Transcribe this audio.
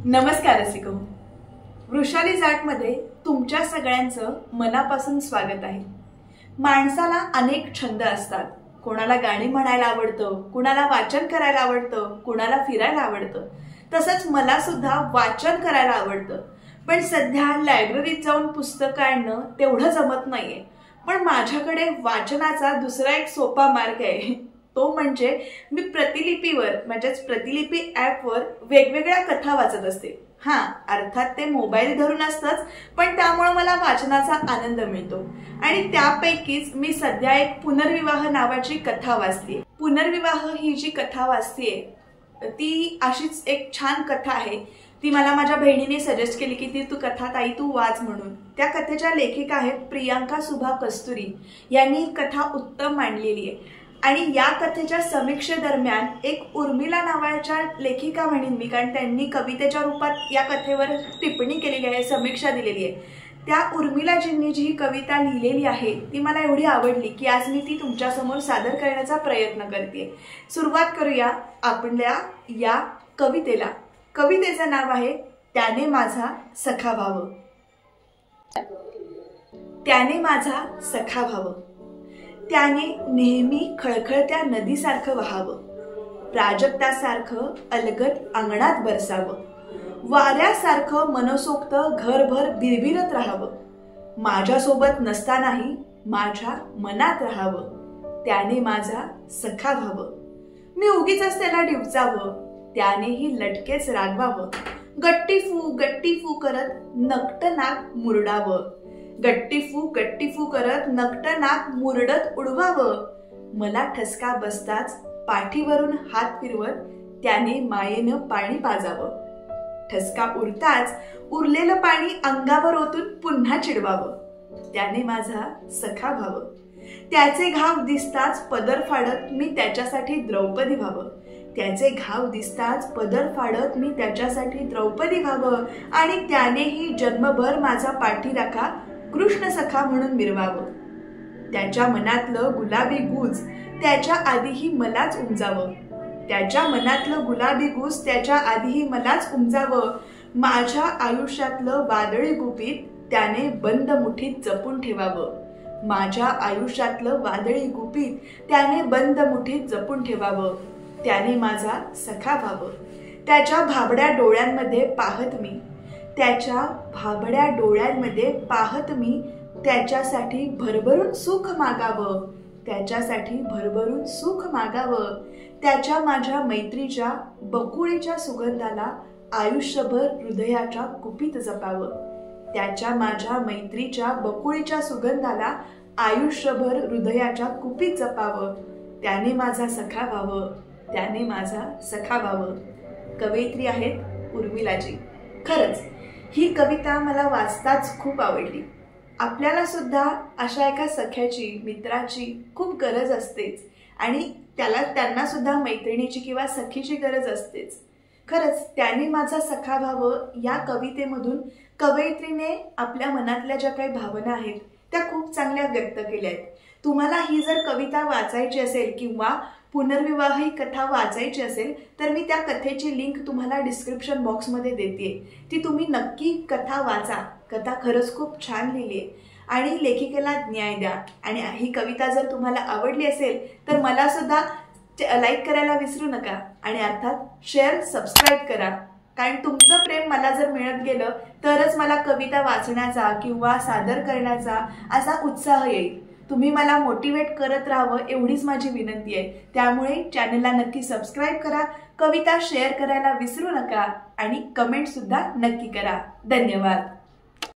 नमस्कार रसिको, वृषाली जाटमध्ये तुमच्या सगळ्यांचं मनापासून स्वागत आहे। माणसाला अनेक छंद असतात। कोणाला गाणी म्हणायला आवडतं, कुणाला वाचन करायला आवडतं, कुणाला फिरायला आवडतं। तसंच मला सुद्धा वाचन करायला आवडतं, पण सध्या लायब्ररीत जाऊन पुस्तक आणणं तेवढं जमत नाहीये। पण माझ्याकडे वाचनाचा दुसरा एक सोपा मार्ग आहे, तो म्हणजे मी प्रतिलिपीवर म्हणजेच प्रतिलिपी ॲपवर वेगवेगळ्या कथा वाचत असते। अर्थात ते मोबाईल धरून असतंच, पण त्यामुळे मला वाचनाचा आनंद मिळतो। आणि त्यापैकीच मी सध्या एक पुनर्विवाह नावाची कथा वाचते। पुनर्विवाह ही जी कथा वाचतेय ती अशीच एक छान कथा आहे। ती मला माझ्या बहिणीने सजेस्ट केली की ती कथा ताई तू वाच म्हणून। त्या कथेच्या लेखिका आहेत प्रियांका सुभा कस्तुरी। यांनी ही कथा उत्तम मांडलेली आहे। आणि या कथेच्या समीक्षेदरम्यान एक उर्मिला नावाच्या लेखिका म्हणेन मी, कारण त्यांनी कवितेच्या रूपात या कथेवर टिप्पणी केलेली आहे, समीक्षा दिलेली आहे। त्या उर्मिलाजींनी जी ही कविता लिहिलेली आहे ती मला एवढी आवडली की आज मी ती तुमच्यासमोर सादर करण्याचा प्रयत्न करते। सुरुवात करूया आपल्या या कवितेला। कवितेचं नाव आहे त्याने माझा सखा व्हावं। त्याने माझा सखा व्हावं, त्याने नेहमी खळखळत्या नदीसारखं वहावं, प्राजक्तासारखं अलगद अंगणात बरसावं, वाऱ्यासारखं मनसोक्त घरभर बिरबिरत राहावं, माझ्यासोबत नसतानाही माझ्या मनात राहावं, त्याने माझा सखा व्हावं। मी उगीच त्याला डिवचावं, त्यानेही लटकेच रागवावं, गट्टी फू करत नकट नाक मुरडावं, गट्टी फू करत नकट नाक मुरडत उडवावं, मला ठसका बसताच पाठीवरून हात फिरवत त्याने मायेनं पाणी पाजावं, ठसका उरताच उरलेलं पाणी अंगावर ओतून पुन्हा चिडवावं, त्याने माझा सखा व्हावं। त्याचे घाव दिसताच पदर फाडत मी त्याच्यासाठी द्रौपदी व्हावं, त्याचे घाव दिसताच पदर फाडत मी त्याच्यासाठी द्रौपदी व्हावं, आणि त्यानेही जन्मभर माझा पाठीराखा कृष्ण सखा म्हणून मिरवावं, त्याच्या मनातलं गुलाबी गुज त्याच्या आधीही मलाच उमजावं, त्याच्या मनातलं गुलाबी गुज त्याच्या आधीही मलाच उमजावं, माझ्या आयुष्यातलं वादळी गुपित त्याने बंद मुठीत जपून ठेवावं, माझ्या आयुष्यातलं वादळी गुपित त्याने बंद मुठीत जपून ठेवावं, त्याने माझा सखा व्हावं। त्याच्या भाबड्या डोळ्यांमध्ये पाहत मी, त्याच्या भाबड्या डोळ्यांमध्ये पाहत मी त्याच्यासाठी भरभरून सुख मागावं, त्याच्यासाठी भरभरून सुख मागावं, त्याच्या माझ्या मैत्रीच्या बकुळीच्या सुगंधाला आयुष्यभर हृदयाच्या कुपीत जपावं, त्याच्या माझ्या मैत्रीच्या बकुळीच्या सुगंधाला आयुष्यभर हृदयाच्या कुपीत जपावं, त्याने माझा सखा व्हावं, त्याने माझा सखा व्हावं। कवयित्री आहेत उर्मिलाजी। खरंच ही कविता मला वाचताच खूप आवडली। आपल्याला सुद्धा अशा एका सख्याची, मित्राची खूप गरज असतेच, आणि त्यांना सुद्धा मैत्रिणीची किंवा सखीची गरज असतेच। खरंच त्याने माझा सखा व्हावं या कवितेमधून कवयित्रीने आपल्या मनातल्या ज्या काही भावना आहेत त्या खूप चांगल्या व्यक्त केल्या आहेत। तुम्हाला ही जर कविता वाचायची असेल किंवा पुनर्विवाह ही कथा वाचायची असेल तर मी त्या कथेची लिंक तुम्हाला डिस्क्रिप्शन बॉक्समध्ये देते। ती तुम्ही नक्की कथा वाचा। कथा खरंच खूप छान लिहिली आहे आणि लेखिकेला न्याय द्या। आणि ही कविता जर तुम्हाला आवडली असेल तर मला सुद्धा लाईक करायला विसरू नका, आणि अर्थात शेअर सबस्क्राईब करा, कारण तुमचं प्रेम मला जर मिळत गेलं तरच मला कविता वाचण्याचा किंवा सादर करण्याचा असा उत्साह येईल। तुम्ही मला मोटिवेट करत राहावं एवढीच माझी विनंती आहे। त्यामुळे चॅनलला नक्की सबस्क्राईब करा, कविता शेअर करायला विसरू नका, आणि कमेंट सुद्धा नक्की करा। धन्यवाद।